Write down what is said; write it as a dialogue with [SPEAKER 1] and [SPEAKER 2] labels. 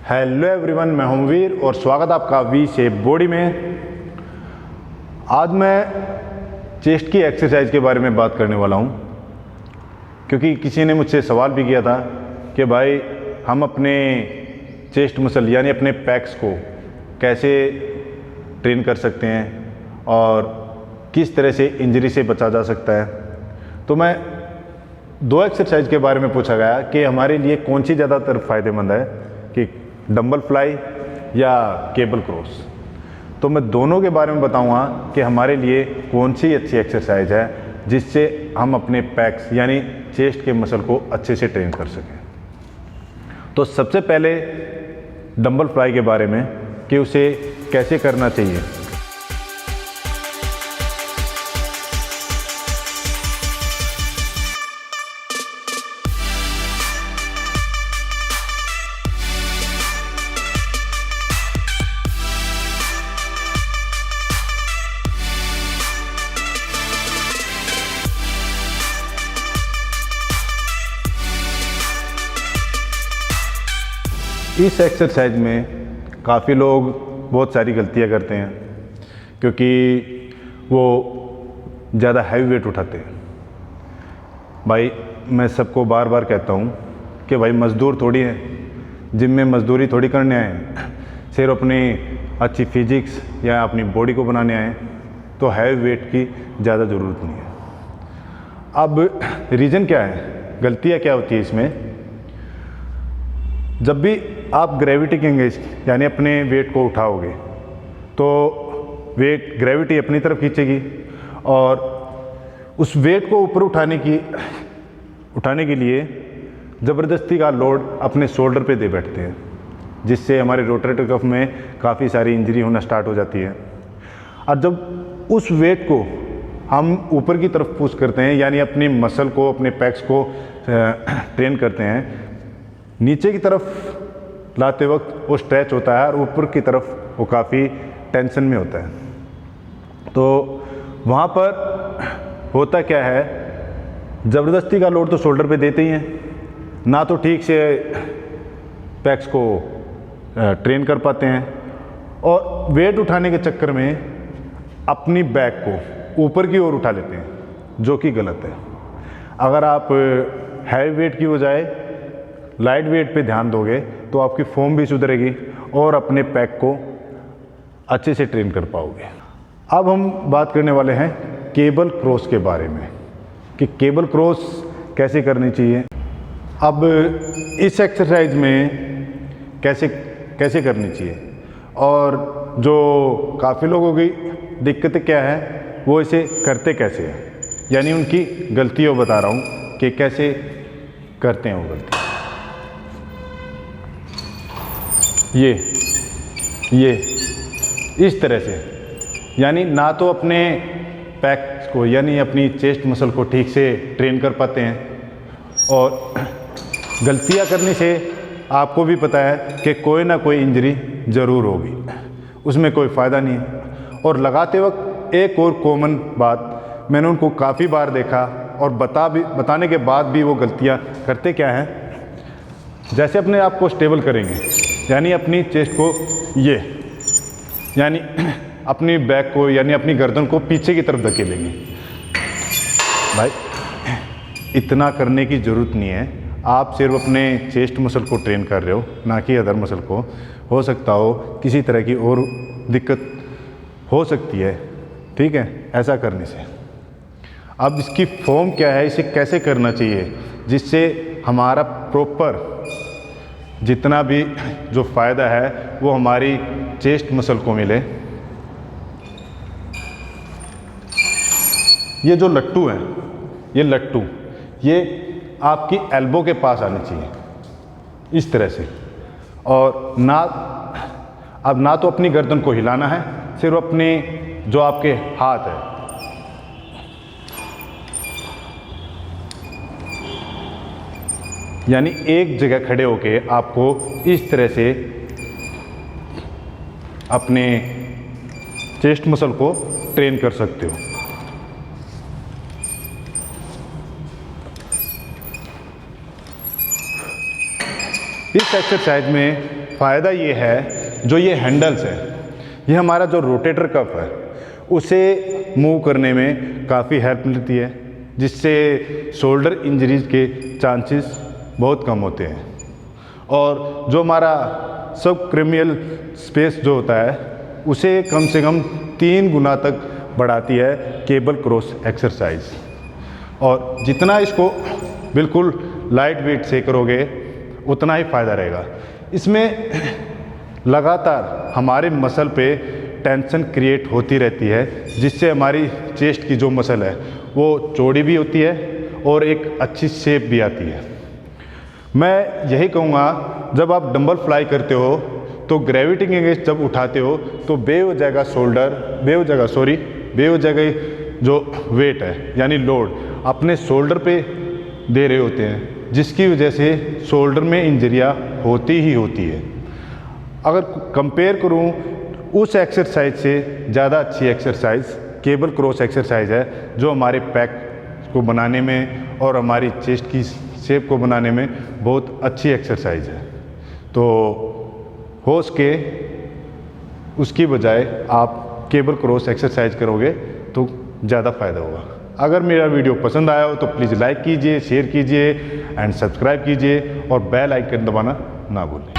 [SPEAKER 1] Hello everyone, मैं हूं वीर और स्वागत आपका वी शेप बॉडी में। आज मैं चेस्ट की एक्सरसाइज के बारे में बात करने वाला हूं, क्योंकि किसी ने मुझसे सवाल भी किया था कि भाई हम अपने चेस्ट मसल यानी अपने पैक्स को कैसे ट्रेन कर सकते हैं और किस तरह से इंजरी से बचा जा सकता है। तो मैं दो एक्सरसाइज के बारे में पूछा गया कि हमारे लिए कौन सी ज़्यादातर फ़ायदेमंद है, कि डंबल फ्लाई या केबल क्रॉस। तो मैं दोनों के बारे में बताऊंगा कि हमारे लिए कौन सी अच्छी एक्सरसाइज है जिससे हम अपने पैक्स यानी चेस्ट के मसल को अच्छे से ट्रेन कर सकें। तो सबसे पहले डंबल फ्लाई के बारे में कि उसे कैसे करना चाहिए। इस एक्सरसाइज में काफ़ी लोग बहुत सारी गलतियां करते हैं, क्योंकि वो ज़्यादा हैवी वेट उठाते हैं। भाई मैं सबको बार बार कहता हूँ कि भाई मज़दूर थोड़ी हैं, जिम में मज़दूरी थोड़ी करने आए हैं, सिर्फ अपनी अच्छी फिजिक्स या अपनी बॉडी को बनाने आए हैं, तो हैवी वेट की ज़्यादा ज़रूरत नहीं है। अब रीज़न क्या है, गलतियाँ क्या होती है इसमें। जब भी आप ग्रेविटी के यानी अपने वेट को उठाओगे तो वेट ग्रेविटी अपनी तरफ खींचेगी और उस वेट को ऊपर उठाने के लिए ज़बरदस्ती का लोड अपने शोल्डर पे दे बैठते हैं, जिससे हमारे रोटेटर कफ में काफ़ी सारी इंजरी होना स्टार्ट हो जाती है। और जब उस वेट को हम ऊपर की तरफ पुश करते हैं यानी अपनी मसल को, अपने पैक्स को ट्रेन करते हैं, नीचे की तरफ लाते वक्त वो स्ट्रेच होता है और ऊपर की तरफ वो काफ़ी टेंशन में होता है। तो वहाँ पर होता क्या है, ज़बरदस्ती का लोड तो शोल्डर पे देते ही हैं, ना तो ठीक से पैक्स को ट्रेन कर पाते हैं और वेट उठाने के चक्कर में अपनी बैक को ऊपर की ओर उठा लेते हैं, जो कि गलत है। अगर आप हैवी वेट की बजाय लाइट वेट पे ध्यान दोगे तो आपकी फॉर्म भी सुधरेगी और अपने पैक को अच्छे से ट्रेन कर पाओगे। अब हम बात करने वाले हैं केबल क्रॉस के बारे में कि केबल क्रॉस कैसे करनी चाहिए। अब इस एक्सरसाइज में कैसे करनी चाहिए और जो काफ़ी लोगों की दिक्कत क्या है वो इसे करते कैसे हैं, यानी उनकी गलतियों बता रहा हूँ कि कैसे करते हैं वो गलती। ये इस तरह से, यानी ना तो अपने पैक्स को यानी अपनी चेस्ट मसल को ठीक से ट्रेन कर पाते हैं और गलतियां करने से आपको भी पता है कि कोई ना कोई इंजरी ज़रूर होगी, उसमें कोई फ़ायदा नहीं है। और लगाते वक्त एक और कॉमन बात मैंने उनको काफ़ी बार देखा और बताने के बाद भी वो गलतियां करते क्या हैं, जैसे अपने आप को स्टेबल करेंगे यानी अपनी चेस्ट को यानी अपनी बैक को यानी अपनी गर्दन को पीछे की तरफ धकेलेंगे। भाई इतना करने की ज़रूरत नहीं है, आप सिर्फ अपने चेस्ट मसल को ट्रेन कर रहे हो, ना कि अदर मसल को। हो सकता हो किसी तरह की और दिक्कत हो सकती है, ठीक है, ऐसा करने से। अब इसकी फॉर्म क्या है, इसे कैसे करना चाहिए जिससे हमारा प्रॉपर जितना भी जो फ़ायदा है वो हमारी चेस्ट मसल को मिले। ये जो लट्टू है, ये आपकी एल्बो के पास आनी चाहिए इस तरह से। और अब ना तो अपनी गर्दन को हिलाना है, सिर्फ अपने जो आपके हाथ है यानी एक जगह खड़े होके आपको इस तरह से अपने चेस्ट मसल को ट्रेन कर सकते हो। इस एक्सरसाइज में फ़ायदा ये है, जो ये हैंडल्स है, ये हमारा जो रोटेटर कफ है उसे मूव करने में काफ़ी हेल्प मिलती है, जिससे शोल्डर इंजरीज के चांसेस बहुत कम होते हैं। और जो हमारा सब क्रेनियल स्पेस जो होता है उसे कम से कम 3 गुना तक बढ़ाती है केबल क्रॉस एक्सरसाइज। और जितना इसको बिल्कुल लाइट वेट से करोगे उतना ही फ़ायदा रहेगा। इसमें लगातार हमारे मसल पे टेंशन क्रिएट होती रहती है, जिससे हमारी चेस्ट की जो मसल है वो चौड़ी भी होती है और एक अच्छी शेप भी आती है। मैं यही कहूँगा, जब आप डंबल फ्लाई करते हो तो ग्रेविटी अगेंस्ट जब उठाते हो तो बेवजह जो वेट है यानी लोड अपने शोल्डर पे दे रहे होते हैं, जिसकी वजह से शोल्डर में इंजरियाँ होती ही होती है। अगर कंपेयर करूँ उस एक्सरसाइज से ज़्यादा अच्छी एक्सरसाइज केबल क्रॉस एक्सरसाइज है, जो हमारे पैक को बनाने में और हमारी चेस्ट की शेप को बनाने में बहुत अच्छी एक्सरसाइज है। तो हो सके उसकी बजाय आप केबल क्रॉस एक्सरसाइज करोगे तो ज़्यादा फ़ायदा होगा। अगर मेरा वीडियो पसंद आया हो तो प्लीज़ लाइक कीजिए, शेयर कीजिए एंड सब्सक्राइब कीजिए और बेल आइकन दबाना ना भूलें।